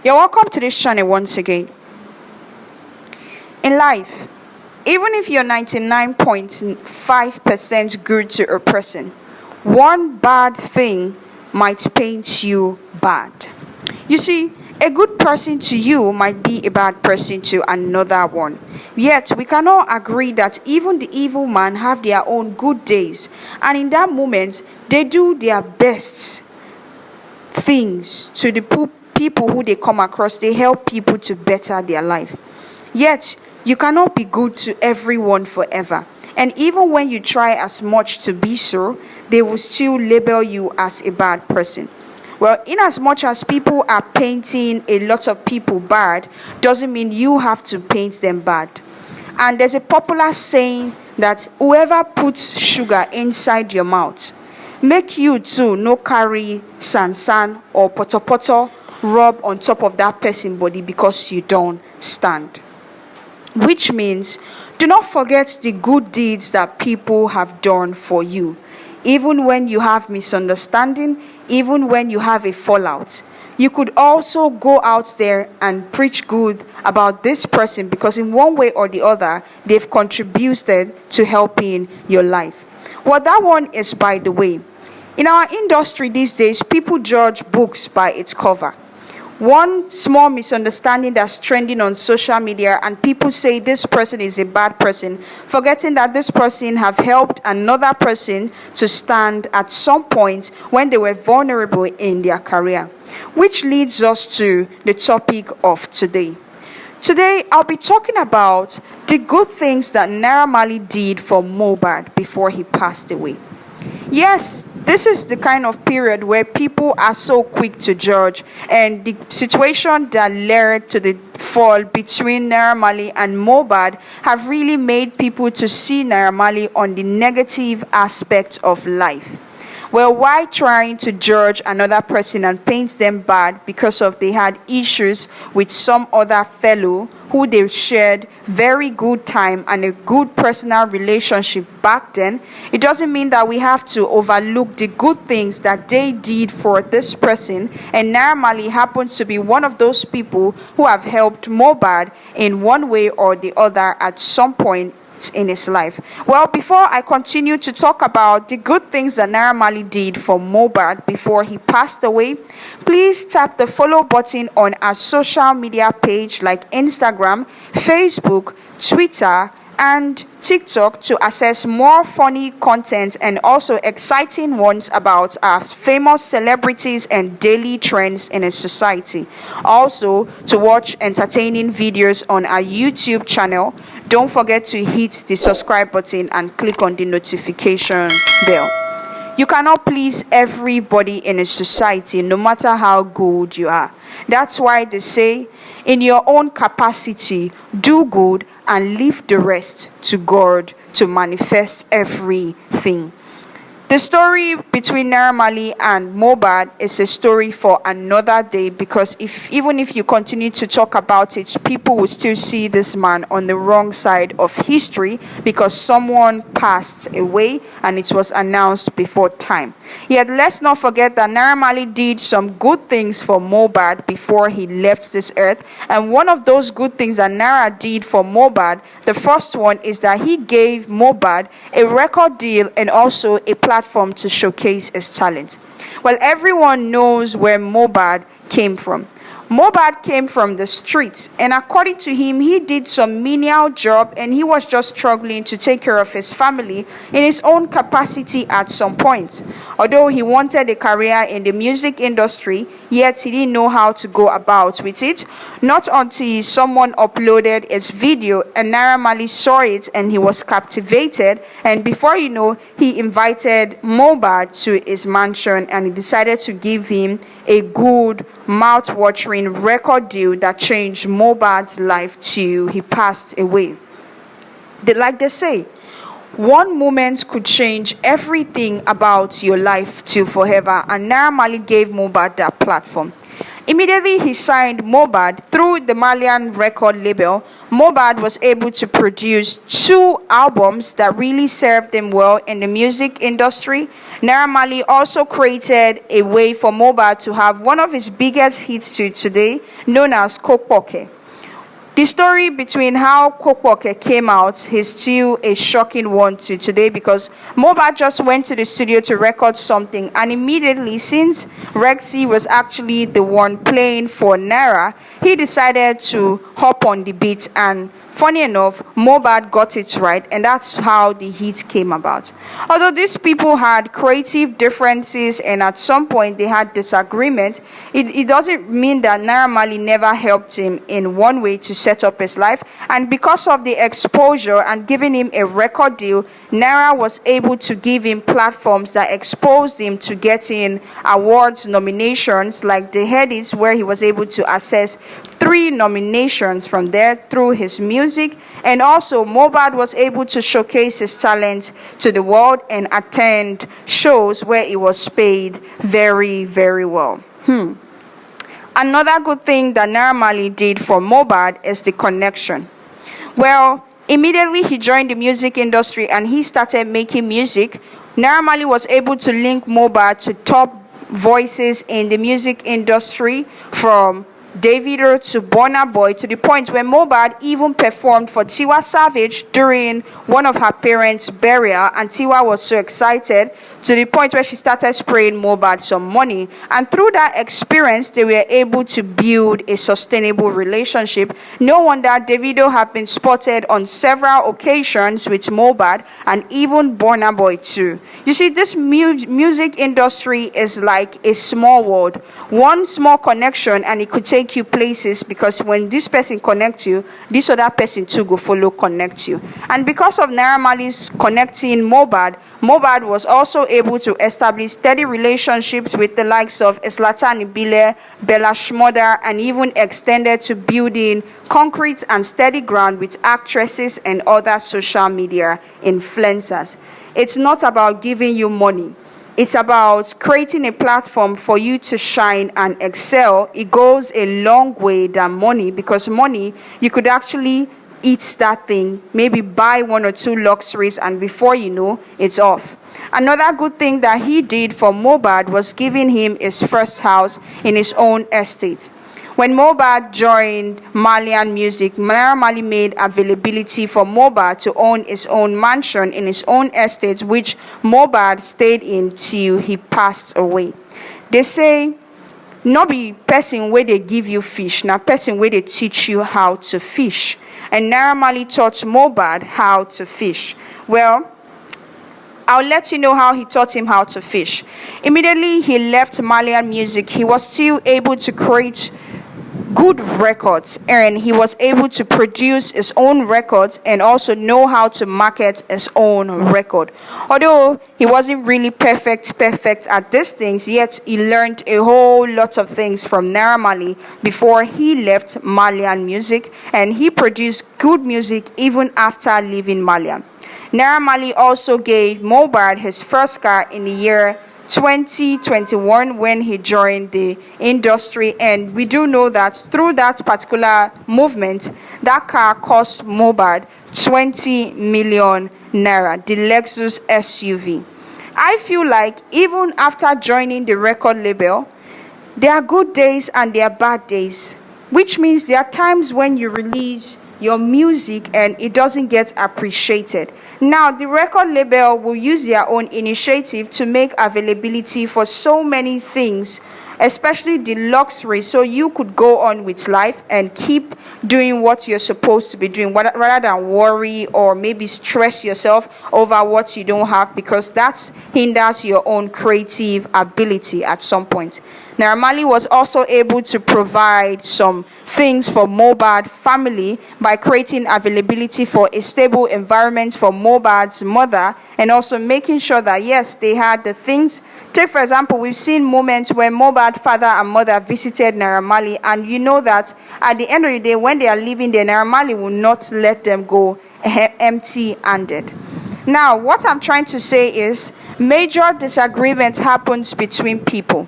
You're welcome to this channel once again. In life, even if you're 99.5% good to a person, one bad thing might paint you bad. You see, a good person to you might be a bad person to another one. Yet, we cannot agree that even the evil man have their own good days. And in that moment, they do their best things to the people who they come across. They help people to better their life. Yet, you cannot be good to everyone forever. And even when you try as much to be so, they will still label you as a bad person. Well, in as much as people are painting a lot of people bad, doesn't mean you have to paint them bad. And there's a popular saying that whoever puts sugar inside your mouth, make you too no carry san or poto rub on top of that person's body because you don't stand. Which means, do not forget the good deeds that people have done for you. Even when you have misunderstanding, even when you have a fallout, you could also go out there and preach good about this person because in one way or the other, they've contributed to helping your life. Well, that one is by the way. In our industry these days, people judge books by its cover. One small misunderstanding that's trending on social media and people say this person is a bad person, forgetting that this person have helped another person to stand at some point when they were vulnerable in their career. Which leads us to the topic of today. Today, I'll be talking about the good things that Naira Marley did for Mohbad before he passed away. Yes, this is the kind of period where people are so quick to judge, and the situation that led to the fall between Naira Marley and Mohbad have really made people to see Naira Marley on the negative aspect of life. Well, why trying to judge another person and paint them bad because of they had issues with some other fellow who they shared very good time and a good personal relationship back then? It doesn't mean that we have to overlook the good things that they did for this person. And Naira Marley happens to be one of those people who have helped Mohbad in one way or the other at some point in his life. Well, before I continue to talk about the good things that Naira Marley did for Mohbad before he passed away, please tap the follow button on our social media page like Instagram, Facebook, Twitter, and TikTok to access more funny content and also exciting ones about our famous celebrities and daily trends in a society. Also, to watch entertaining videos on our YouTube channel, don't forget to hit the subscribe button and click on the notification bell. You cannot please everybody in a society, no matter how good you are. That's why they say, in your own capacity, do good and leave the rest to God to manifest everything. The story between Naira Marley and Mohbad is a story for another day because even if you continue to talk about it, people will still see this man on the wrong side of history because someone passed away and it was announced before time. Yet let's not forget that Naira Marley did some good things for Mohbad before he left this earth. And one of those good things that Naira did for Mohbad, the first one is that he gave Mohbad a record deal and also a platform to showcase his talent. Well, everyone knows where Mohbad came from. Mohbad came from the streets, and according to him, he did some menial job and he was just struggling to take care of his family in his own capacity at some point. Although he wanted a career in the music industry, yet he didn't know how to go about with it. Not until someone uploaded his video and Naira Marley saw it and he was captivated, and before you know, he invited Mohbad to his mansion and he decided to give him a good mouth-watering record deal that changed Mohbad's life till he passed away. Like they say, one moment could change everything about your life till forever, and Naira Marley gave Mohbad that platform. Immediately he signed Mohbad through the Malian record label. Mohbad was able to produce 2 albums that really served him well in the music industry. Naira Marley also created a way for Mohbad to have one of his biggest hits to today, known as Kokpoke. The story between how Kokpoke came out is still a shocking one to today, because Mohbad just went to the studio to record something, and immediately, since Rexy was actually the one playing for Naira, he decided to hop on the beat, and funny enough, Mohbad got it right, and that's how the hit came about. Although these people had creative differences and at some point they had disagreement, it doesn't mean that Naira Marley never helped him in one way to set up his life. And because of the exposure and giving him a record deal, Naira was able to give him platforms that exposed him to getting awards nominations like the Headies, where he was able to access 3 nominations from there through his music. And also Mohbad was able to showcase his talent to the world and attend shows where he was paid very, very well. Another good thing that Naira Marley did for Mohbad is the connection. Well, immediately he joined the music industry and he started making music. Naira Marley was able to link Mohbad to top voices in the music industry, from Davido to Burna Boy, to the point where Mohbad even performed for Tiwa Savage during one of her parents' burial, and Tiwa was so excited to the point where she started spraying Mohbad some money. And through that experience, they were able to build a sustainable relationship. No wonder Davido have been spotted on several occasions with Mohbad, and even Burna Boy too. You see, this music industry is like a small world. One small connection and it could take you places, because when this person connects you, this other person too go follow connect you. And because of Naira Marley's connecting Mohbad, Mohbad was also able to establish steady relationships with the likes of Zlatan Ibile, Bella Shmurda, and even extended to building concrete and steady ground with actresses and other social media influencers. It's not about giving you money. It's about creating a platform for you to shine and excel. It goes a long way than money, because money, you could actually eat that thing, maybe buy 1 or 2 luxuries, and before you know, it's off. Another good thing that he did for Mohbad was giving him his first house in his own estate. When Mohbad joined Malian music, Naira Marley made availability for Mohbad to own his own mansion in his own estate, which Mohbad stayed in till he passed away. They say, no be person where they give you fish, na person where they teach you how to fish. And Naira Marley taught Mohbad how to fish. Well, I'll let you know how he taught him how to fish. Immediately he left Malian music, he was still able to create good records, and he was able to produce his own records and also know how to market his own record. Although he wasn't really perfect at these things, yet he learned a whole lot of things from Naira Marley before he left Malian music, and he produced good music even after leaving Malian. Naira Marley also gave Mohbad his first car in the year 2021 when he joined the industry, and we do know that through that particular movement, that car cost Mohbad 20 million naira, the Lexus SUV. I feel like even after joining the record label, there are good days and there are bad days, which means there are times when you release your music and it doesn't get appreciated. Now, the record label will use their own initiative to make availability for so many things, especially the luxury, so you could go on with life and keep doing what you're supposed to be doing, rather than worry or maybe stress yourself over what you don't have, because that hinders your own creative ability at some point. Naira Marley was also able to provide some things for Mohbad family by creating availability for a stable environment for Mohbad's mother, and also making sure that yes, they had the things. Take for example, we've seen moments where Mohbad father and mother visited Naira Marley, and you know that at the end of the day, when they are leaving there, Naira Marley will not let them go empty-handed. Now, what I'm trying to say is major disagreement happens between people.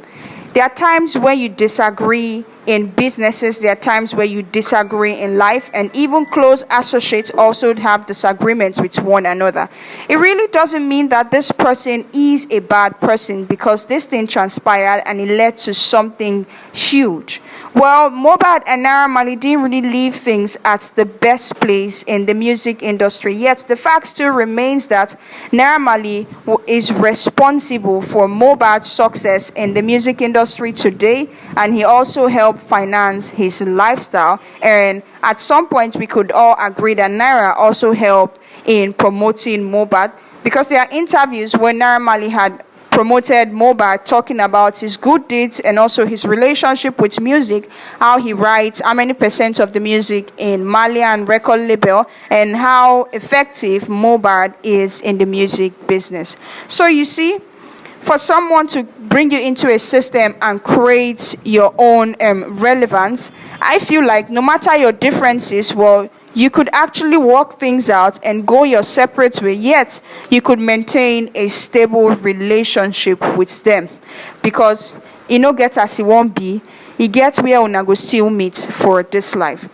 There are times when you disagree in businesses, there are times where you disagree in life, and even close associates also have disagreements with one another. It really doesn't mean that this person is a bad person because this thing transpired and it led to something huge. Well, Mohbad and Naira Marley didn't really leave things at the best place in the music industry, yet the fact still remains that Naira Marley is responsible for Mohbad's success in the music industry today, and he also helped finance his lifestyle. And at some point, we could all agree that Naira also helped in promoting Mohbad, because there are interviews where Naira Marley had promoted Mohbad, talking about his good deeds and also his relationship with music, how he writes, how many percent of the music in Malian record label, and how effective Mohbad is in the music business. So you see, for someone to bring you into a system and create your own relevance, I feel like no matter your differences, well, you could actually work things out and go your separate way, yet you could maintain a stable relationship with them. Because you know, get as it won't be, he gets where una go still meet for this life.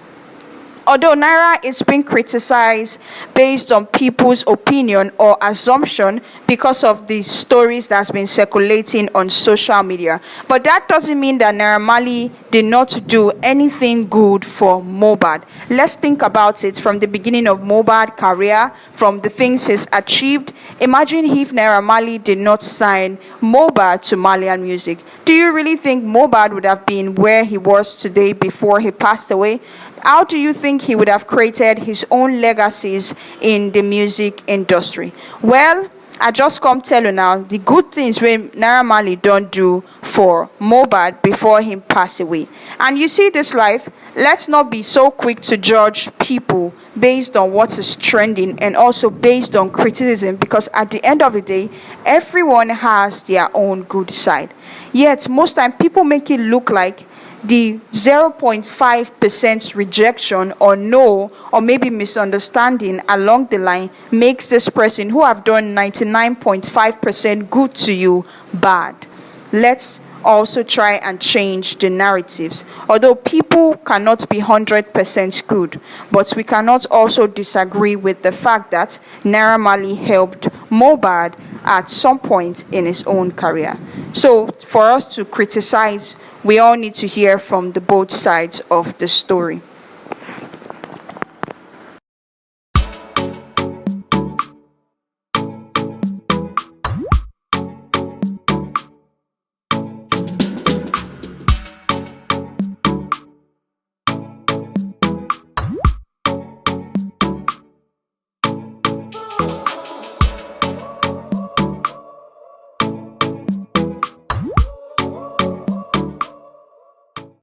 Although Naira is being criticized based on people's opinion or assumption because of the stories that's been circulating on social media, but that doesn't mean that Naira Marley did not do anything good for Mohbad. Let's think about it from the beginning of Mohbad's career, from the things he's achieved. Imagine if Naira Marley did not sign Mohbad to Malian music. Do you really think Mohbad would have been where he was today before he passed away? How do you think he would have created his own legacies in the music industry? Well, I just come tell you now the good things when Naira Marley don't do for Mohbad before him pass away. And you see this life, let's not be so quick to judge people based on what is trending and also based on criticism, because at the end of the day, everyone has their own good side. Yet most time people make it look like the 0.5% rejection or no, or maybe misunderstanding along the line makes this person who have done 99.5% good to you bad. Let's also try and change the narratives. Although people cannot be 100% good, but we cannot also disagree with the fact that Naira Marley helped Mohbad at some point in his own career. So for us to criticize, we all need to hear from the both sides of the story.